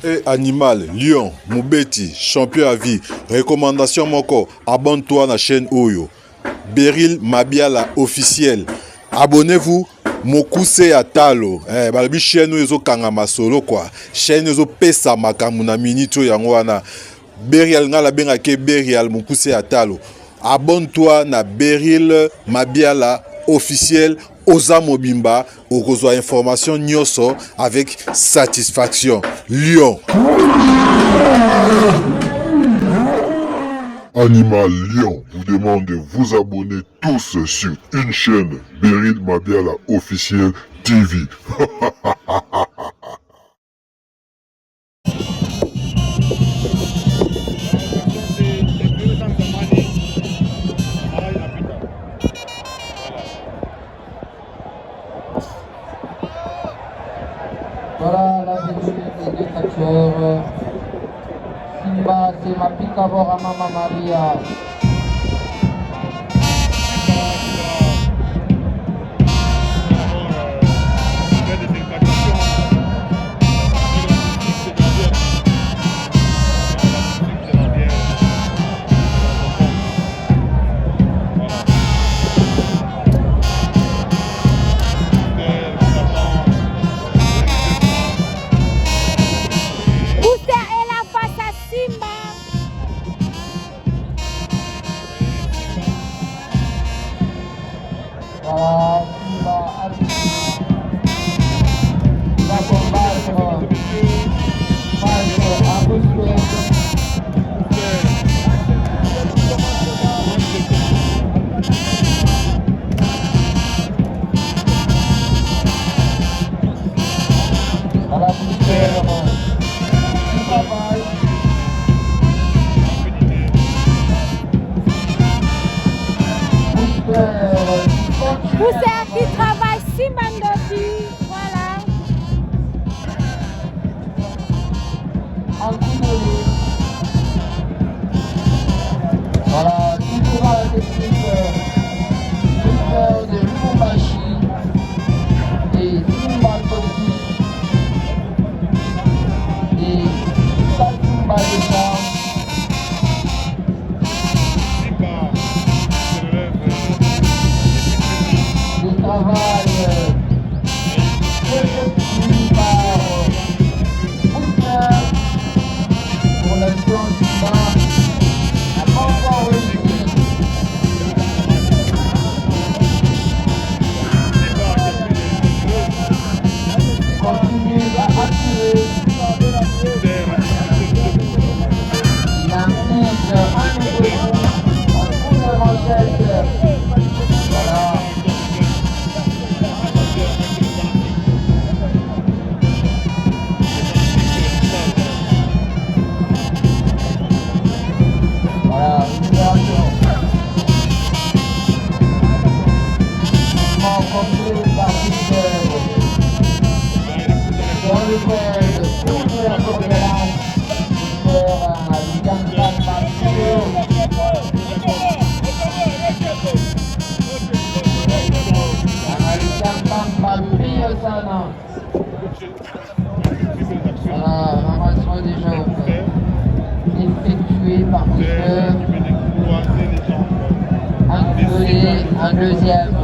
Et animal, lion, Moubeti, champion à vie. Recommandation moko, abonne-toi à la chaîne Oyo. Beryl Mabiala officiel. Abonnez-vous. Mokuse Atalo. Balabi chaîne Oyo kangama solo quoi. Chaîne Oyo pesa makamuna minito yangwana. Beryl ngala bengake Beryl Mokuse Atalo. Abonne-toi na Beryl Mabiala officiel. Oza Mobimba, okozwa information nyoso avec satisfaction. Lion. Animal Lion vous demande de vous abonner tous sur une chaîne Beryl Mabiala officiel TV. Voilà la venue des deux catcheurs. Simba, c'est ma Picabora Mama Maria. Voilà, il va combattre face à Bousquet. Voilà Bousquet, il travaille. Pousser qui travaille Simba Ndoti, voilà. Voilà, toujours à la technique de Lumumbashi et Simba Ndoti et Satumba Deka. Le travail effectué par Boucher pour l'action du bas n'a pas encore réussi. Il continue à attirer. Il implique un nouveau coup en première manchette. Voilà. Voilà, une version. Complet par Boucher. Dans le code, pour la conférence, Boucher à Lucas Mathieu. Voilà, ramassement déjà effectué par Boucher. Un deuxième.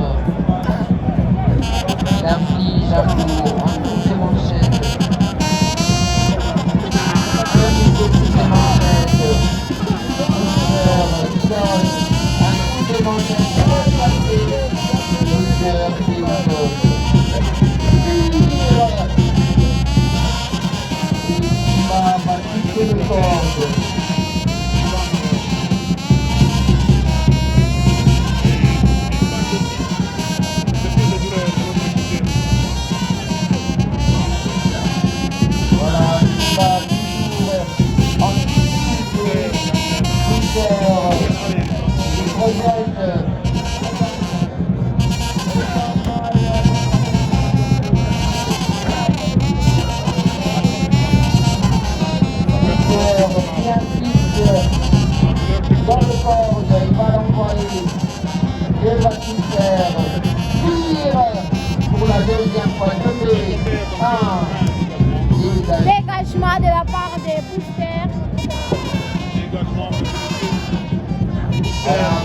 Il inflige un coup en toutes les manchettes. Un nouveau coup de manchette. Boucher donne un coup de manchette repassé. Boucher qui donne. Il va battre le corde. Voilà, il va toujours en difficulté. Boucher, il projette. Qui implique dans le corde, il va l'envoyer. Et va-t-il faire tire pour la deuxième fois. 2 1. dégagement de la part des boosters.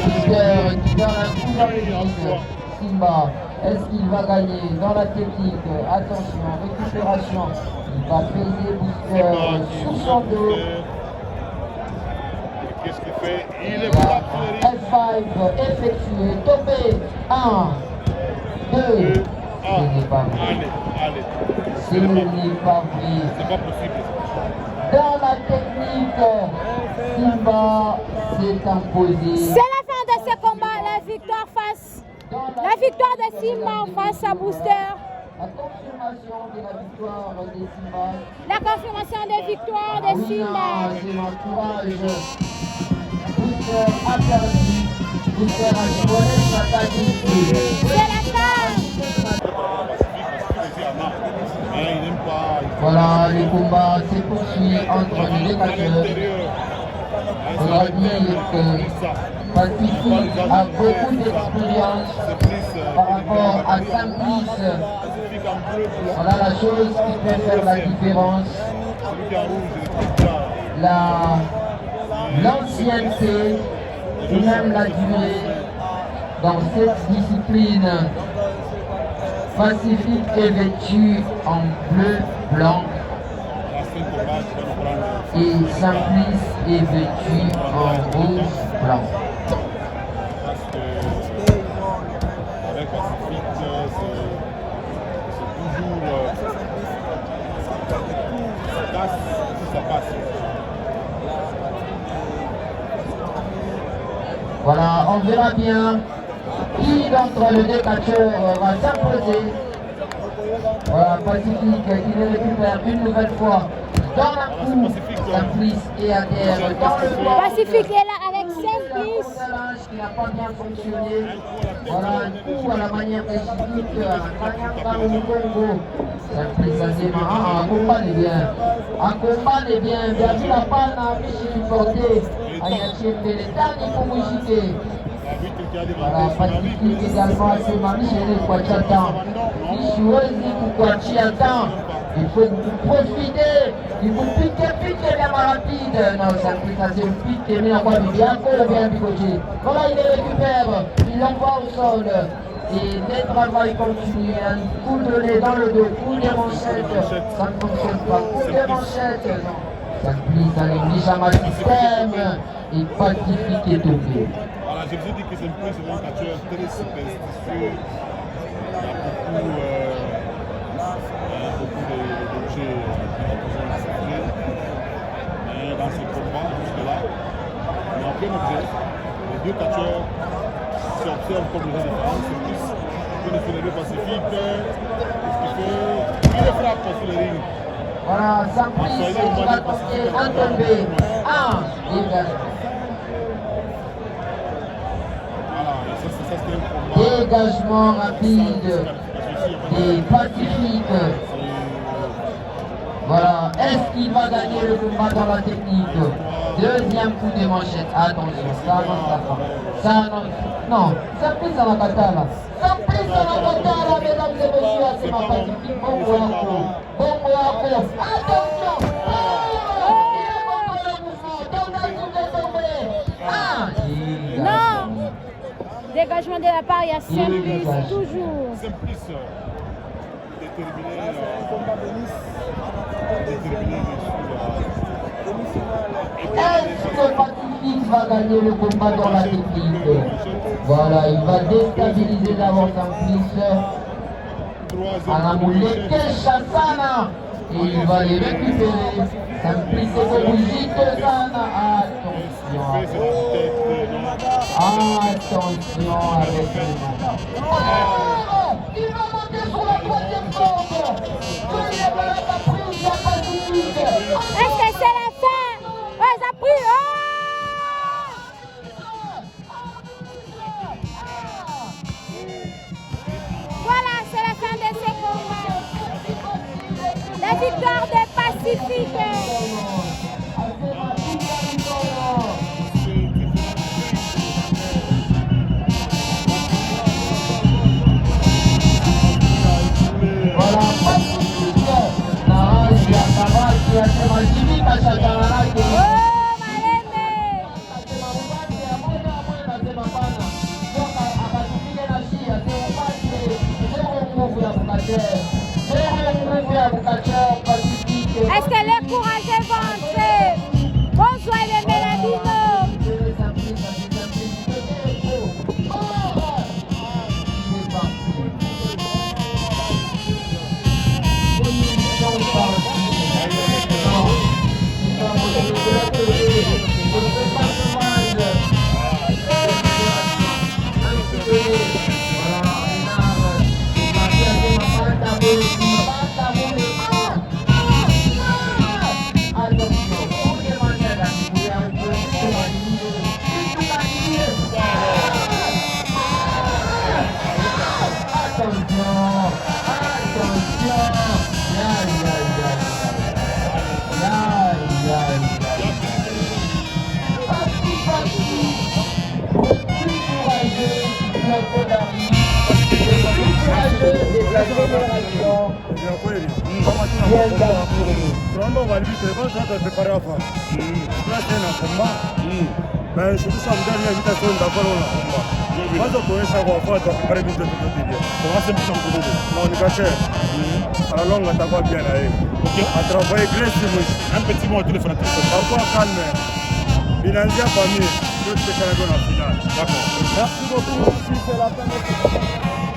Booster qui donne un coup dans le vide. Simba, est-ce qu'il va gagner dans la technique? Attention, récupération. Il va peser Booster sous son dos. Qu'est-ce qu'il fait? Il est F5 effectué, tombé. 1, 2. Ce n'est pas vrai. Allez. Ce n'est pas vrai. C'est pas possible. Dans la technique, Simba s'est imposé. C'est la fin de ce combat, la victoire de Simba face à Booster. La confirmation de la victoire de Simba. La confirmation des victoires de Oui, Simba. non, c'est l'entourage. Booster a perdu. Booster a joué sa tactique. C'est la fin. Il n'aime pas. Voilà, le combat se poursuit entre les deux catcheurs. On va dire que Pacifique a beaucoup d'expérience par rapport à Simplice. Voilà la chose qui peut faire la différence. L'ancienneté et même la durée dans cette discipline. Pacifique est vêtu en bleu, blanc et Simplice est vêtu en rouge, blanc. Avec Pacifique, c'est toujours ça passe. Voilà, on verra bien qui d'entre les deux catcheurs va s'imposer. Voilà, Pacifique qui le récupère une nouvelle fois dans la cour. Simplice et adhère dans le bord. Pacifique est là avec Simplice. Qui n'a pas bien fonctionné. Voilà un coup à la manière pacifique, à la manière Cameroun Congo. Simplice a dit, accompagne bien. Accompagne bien. Bien vu la panne à Michel Porté. À Yachembe, les derniers pour Mouchité. Voilà, Pacifique également à Sema Michel Kwachatan. Michouezi Kwachatan. Il faut profiter, il faut piquer bien rapide. Non, Simplice a dit piquer, mais on va bien picoter. Voilà, il les récupère, il l'envoie au sol. Et le travail continue, un coup de nez dans le dos, coup de manchette, ça ne fonctionne pas, coup de manchette, non. Simplice a négligé un système et Pacifique est tombé. Voilà, je vous ai dit que Simplice est un catcheur très superstitieux. Il y a beaucoup d'objets qui sont acceptés. Mais dans ce combat, jusque-là, il n'y a aucun objet. Les deux catcheurs s'observent comme les différences. Simplice peut définir le Pacifique. Qu'est-ce qu'il fait? Il le frappe sur le ring. Voilà, Simplice qui va tenter un tombé. Dégagement. Voilà, ça c'était un combat. Dégagement rapide et Pacifique. Voilà, est-ce qu'il va gagner le combat dans la technique? Deuxième coup de manchette, attention, ça avance la fin. Ça non, Simplice à la katana. Simplice à la katana, mesdames et messieurs, c'est ma Pacifique. Bon Moako, attention. Il est bon pour le mouvement, tentative de tomber. Non. Dégagement de la part, il y a Simplice toujours. Simplice déterminé Est-ce que Pacifique va gagner le combat dans la technique? Voilà, il va déstabiliser d'abord Simplice. Anamuleke Chassana. Et il va les récupérer. Simplice et Bougite Sana. Attention. Attention avec le moment. Il va monter sur la troisième corde. Il est malade à prise à Pacifique. Est-ce que c'est la fin? Ouais, ça a pris. Voilà, c'est la fin de ce combat. La victoire des Pacifiques. Est-ce que les courageux vont entrer? Bonjour les Méladino. Mais je suis en dernière invitation d'abord au combat. Moi, je connais ça, on va préparer vite de tout le monde. Comment c'est pour ça? Mon éducateur, à la longue, ça va bien aller. À travailler gratuitement. Un petit mot à tous les frères. Parfois calme. Binandia famille, tout ce que ça a donné en finale. D'accord. Merci beaucoup. C'est la fin de